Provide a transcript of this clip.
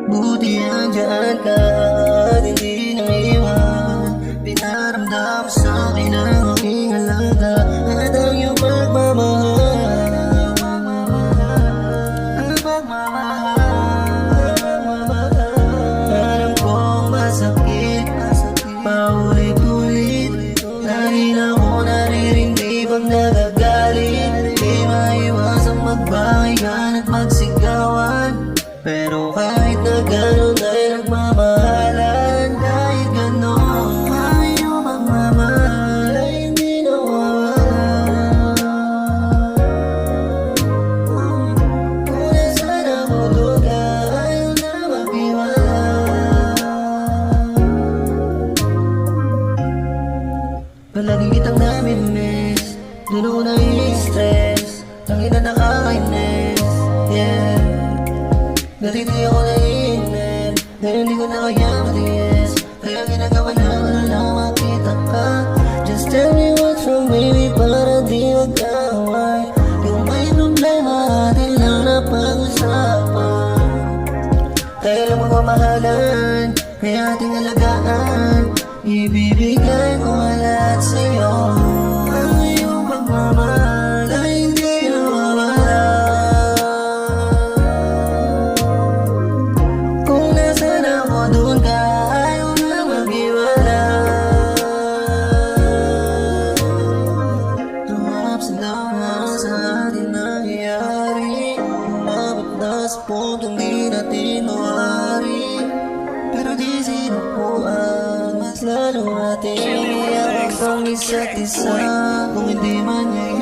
Buti andyan ka at hindi nang iwan. Pinaramdam sa akin ang aking halaga at ang iyong pagmamahal. Ang pagmamahal. Alam kong masakit, paulit-ulit. Lagi na ako naririndi pag nagagalit. Di maiwasang magbahigan at magsigawan. Pero kahit na gano'n ay nagmamahalan. Kahit gano'n ang iyong pagmamahal ay hindi nawawala. Kung nasaan ako doon ka, ayaw na mag-iwala. Palagi kitang namimiss, doon ako nai-stress. Tangin na nakakainis, yeah. Dati di ako naiinip, dahil hindi ko na kaya matiis. Kaya ginagawa na wala lang makita ka. Just tell me what's wrong baby, para di mag-away. Kung may problema atin lang na pag-usapan. Kaya lang magmamahalan, kaya ating alagaan. Ibibigay ko ang lahat sa'yo. Ang iyong pagmamahal ay hindi nawawala. Kung nasaan ako doon ka, ayaw na mag-iwala. Ups and downs sa atin nangyayari. Umabot na sa puntong di natin mawari. Pero di sinupuan, mas lalo natin iyak ang isa't isa. Kung hindi man niya